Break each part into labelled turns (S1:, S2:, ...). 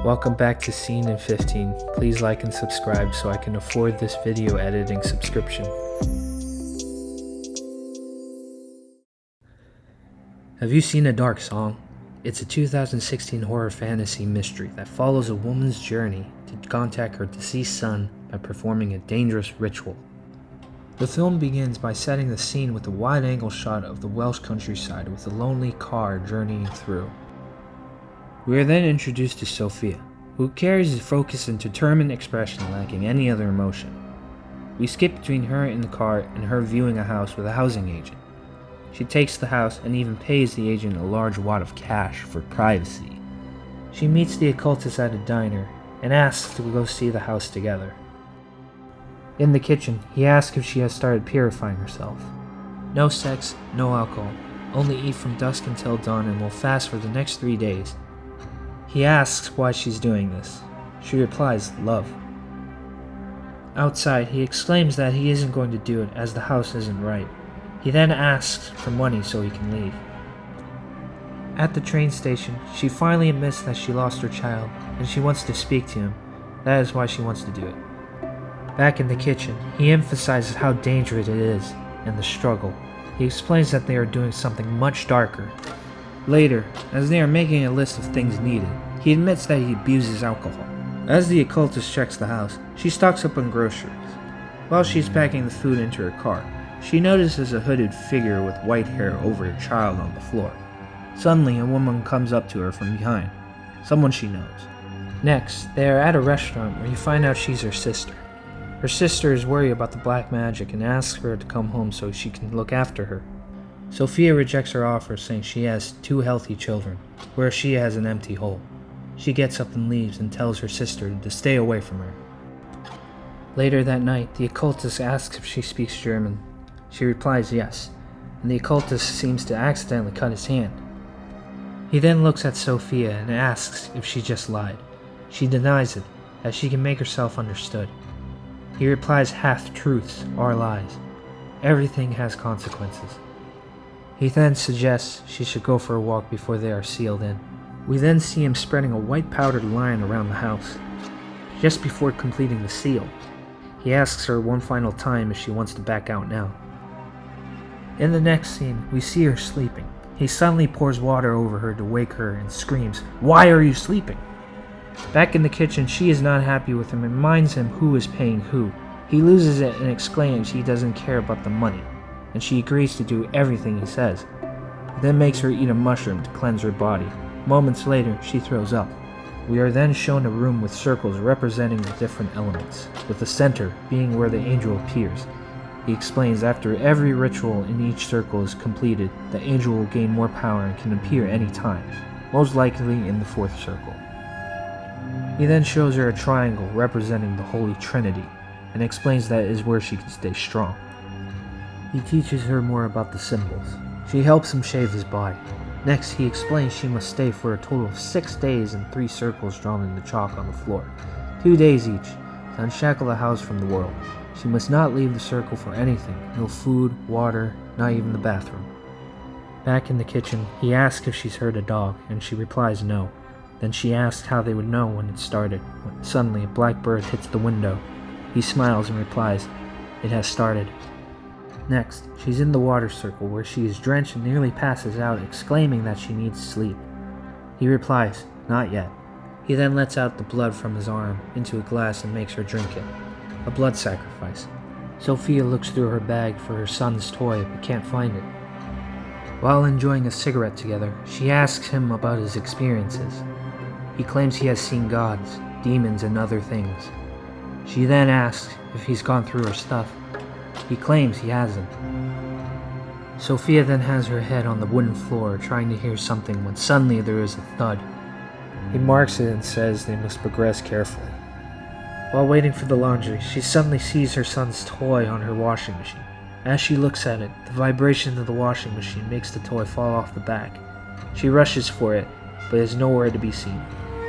S1: Welcome back to Scene in 15. Please like and subscribe so I can afford this video editing subscription. Have you seen A Dark Song? It's a 2016 horror fantasy mystery that follows a woman's journey to contact her deceased son by performing a dangerous ritual. The film begins by setting the scene with a wide-angle shot of the Welsh countryside with a lonely car journeying through. We are then introduced to Sophia, who carries a focused and determined expression lacking any other emotion. We skip between her in the car and her viewing a house with a housing agent. She takes the house and even pays the agent a large wad of cash for privacy. She meets the occultist at a diner and asks to go see the house together. In the kitchen, he asks if she has started purifying herself. No sex, no alcohol, only eat from dusk until dawn and will fast for the next 3 days. He asks why she's doing this. She replies, love. Outside, he exclaims that he isn't going to do it as the house isn't right. He then asks for money so he can leave. At the train station, she finally admits that she lost her child and she wants to speak to him. That is why she wants to do it. Back in the kitchen, he emphasizes how dangerous it is and the struggle. He explains that they are doing something much darker. Later, as they are making a list of things needed, he admits that he abuses alcohol. As the occultist checks the house, she stocks up on groceries. While she's packing the food into her car, she notices a hooded figure with white hair over a child on the floor. Suddenly, a woman comes up to her from behind, someone she knows. Next, they are at a restaurant where you find out she's her sister. Her sister is worried about the black magic and asks her to come home so she can look after her. Sophia rejects her offer, saying she has 2 healthy children, whereas she has an empty hole. She gets up and leaves and tells her sister to stay away from her. Later that night, the occultist asks if she speaks German. She replies yes, and the occultist seems to accidentally cut his hand. He then looks at Sophia and asks if she just lied. She denies it, as she can make herself understood. He replies half-truths are lies. Everything has consequences. He then suggests she should go for a walk before they are sealed in. We then see him spreading a white powdered line around the house. Just before completing the seal, he asks her one final time if she wants to back out now. In the next scene, we see her sleeping. He suddenly pours water over her to wake her and screams, "Why are you sleeping?" Back in the kitchen, she is not happy with him and reminds him who is paying who. He loses it and exclaims he doesn't care about the money, and she agrees to do everything he says. He then makes her eat a mushroom to cleanse her body. Moments later, she throws up. We are then shown a room with circles representing the different elements, with the center being where the angel appears. He explains after every ritual in each circle is completed, the angel will gain more power and can appear any time, most likely in the 4th circle. He then shows her a triangle representing the Holy Trinity, and explains that is where she can stay strong. He teaches her more about the symbols. She helps him shave his body. Next, he explains she must stay for a total of 6 days in 3 circles drawn in the chalk on the floor, 2 days each, to unshackle the house from the world. She must not leave the circle for anything, no food, water, not even the bathroom. Back in the kitchen, he asks if she's heard a dog, and she replies no. Then she asks how they would know when it started, when suddenly a black bird hits the window. He smiles and replies, "It has started." Next, she's in the water circle where she is drenched and nearly passes out, exclaiming that she needs sleep. He replies, "Not yet." He then lets out the blood from his arm into a glass and makes her drink it. A blood sacrifice. Sophia looks through her bag for her son's toy but can't find it. While enjoying a cigarette together, she asks him about his experiences. He claims he has seen gods, demons, and other things. She then asks if he's gone through her stuff. He claims he hasn't. Sophia then has her head on the wooden floor trying to hear something when suddenly there is a thud. He marks it and says they must progress carefully. While waiting for the laundry, she suddenly sees her son's toy on her washing machine. As she looks at it, the vibration of the washing machine makes the toy fall off the back. She rushes for it, but is nowhere to be seen.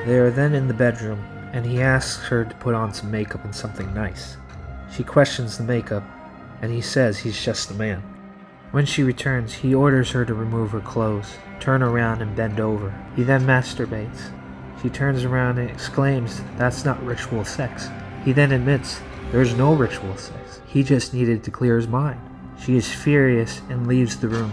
S1: They are then in the bedroom, and he asks her to put on some makeup and something nice. She questions the makeup, and he says he's just the man. When she returns, he orders her to remove her clothes, turn around and bend over. He then masturbates. She turns around and exclaims, "That's not ritual sex." He then admits, "There's no ritual sex. He just needed to clear his mind." She is furious and leaves the room.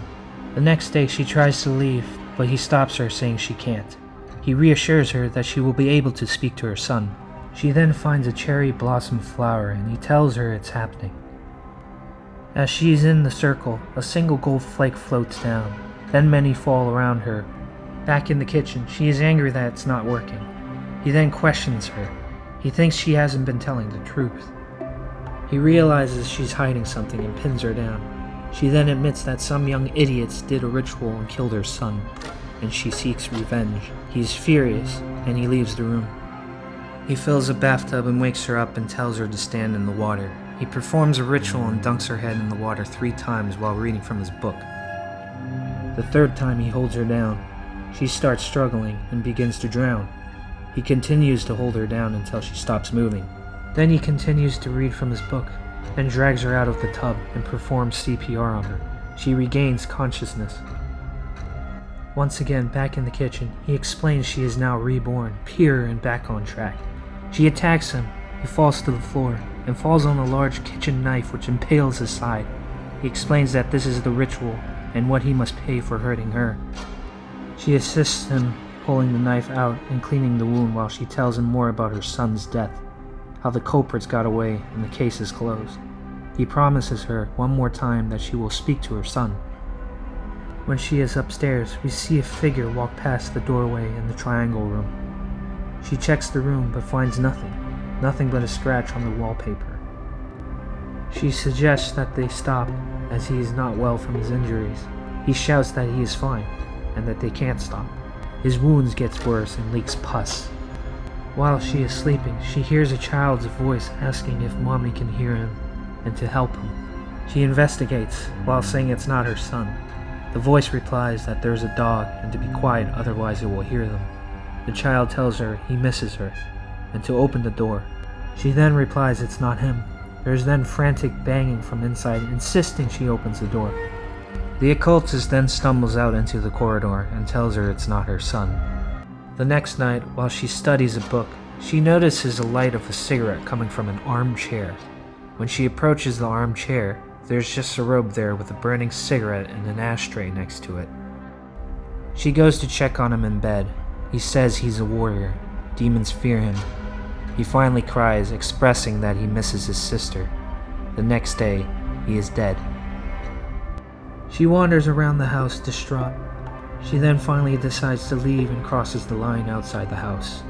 S1: The next day she tries to leave, but he stops her, saying she can't. He reassures her that she will be able to speak to her son. She then finds a cherry blossom flower and he tells her it's happening. As she's in the circle, a single gold flake floats down, then many fall around her. Back in the kitchen, she is angry that it's not working. He then questions her. He thinks she hasn't been telling the truth. He realizes she's hiding something and pins her down. She then admits that some young idiots did a ritual and killed her son, and she seeks revenge. He's furious, and he leaves the room. He fills a bathtub and wakes her up and tells her to stand in the water. He performs a ritual and dunks her head in the water 3 times while reading from his book. The 3rd time he holds her down. She starts struggling and begins to drown. He continues to hold her down until she stops moving. Then he continues to read from his book, and drags her out of the tub and performs CPR on her. She regains consciousness. Once again, back in the kitchen, he explains she is now reborn, pure and back on track. She attacks him. He falls to the floor and falls on a large kitchen knife which impales his side. He explains that this is the ritual and what he must pay for hurting her. She assists him pulling the knife out and cleaning the wound while she tells him more about her son's death, how the culprits got away and the case is closed. He promises her one more time that she will speak to her son. When she is upstairs, we see a figure walk past the doorway in the triangle room. She checks the room but finds nothing but a scratch on the wallpaper. She suggests that they stop as he is not well from his injuries. He shouts that he is fine and that they can't stop. His wounds gets worse and leaks pus. While she is sleeping, she hears a child's voice asking if mommy can hear him and to help him. She investigates while saying it's not her son. The voice replies that there's a dog and to be quiet, otherwise it will hear them. The child tells her he misses her and to open the door. She then replies it's not him. There's then frantic banging from inside, insisting she opens the door. The occultist then stumbles out into the corridor and tells her it's not her son. The next night, while she studies a book, she notices the light of a cigarette coming from an armchair. When she approaches the armchair, there's just a robe there with a burning cigarette and an ashtray next to it. She goes to check on him in bed. He says he's a warrior. Demons fear him. He finally cries, expressing that he misses his sister. The next day, he is dead. She wanders around the house distraught. She then finally decides to leave and crosses the line outside the house.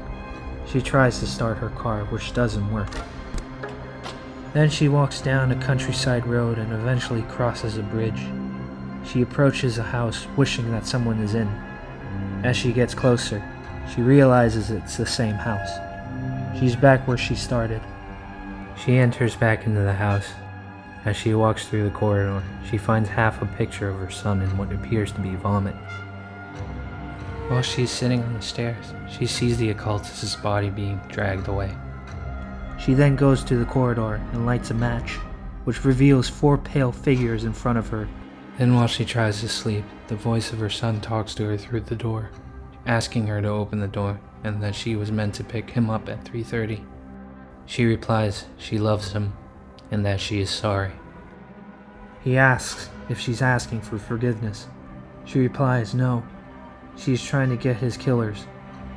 S1: She tries to start her car, which doesn't work. Then she walks down a countryside road and eventually crosses a bridge. She approaches a house, wishing that someone is in. As she gets closer, she realizes it's the same house. She's back where she started. She enters back into the house. As she walks through the corridor, she finds half a picture of her son in what appears to be vomit. While she's sitting on the stairs, she sees the occultist's body being dragged away. She then goes to the corridor and lights a match, which reveals 4 pale figures in front of her. Then while she tries to sleep, the voice of her son talks to her through the door, asking her to open the door and that she was meant to pick him up at 3:30. She replies she loves him and that she is sorry. He asks if she's asking for forgiveness. She replies no. She's trying to get his killers.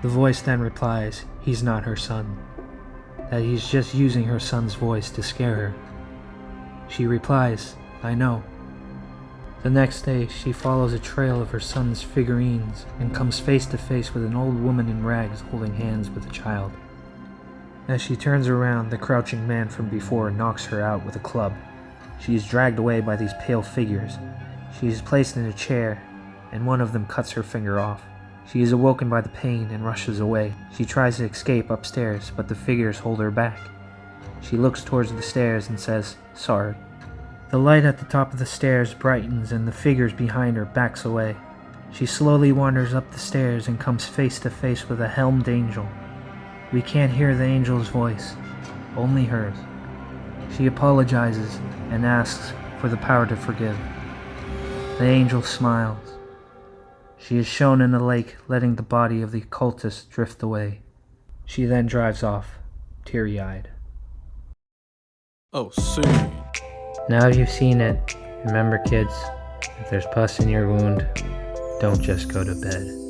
S1: The voice then replies he's not her son, that he's just using her son's voice to scare her. She replies, I know. The next day, she follows a trail of her son's figurines and comes face to face with an old woman in rags holding hands with a child. As she turns around, the crouching man from before knocks her out with a club. She is dragged away by these pale figures. She is placed in a chair, and one of them cuts her finger off. She is awoken by the pain and rushes away. She tries to escape upstairs, but the figures hold her back. She looks towards the stairs and says, sorry. The light at the top of the stairs brightens and the figures behind her backs away. She slowly wanders up the stairs and comes face to face with a helmed angel. We can't hear the angel's voice, only hers. She apologizes and asks for the power to forgive. The angel smiles. She is shown in the lake, letting the body of the occultist drift away. She then drives off, teary-eyed.
S2: Oh, soon.
S1: Now you've seen it, remember kids, if there's pus in your wound, don't just go to bed.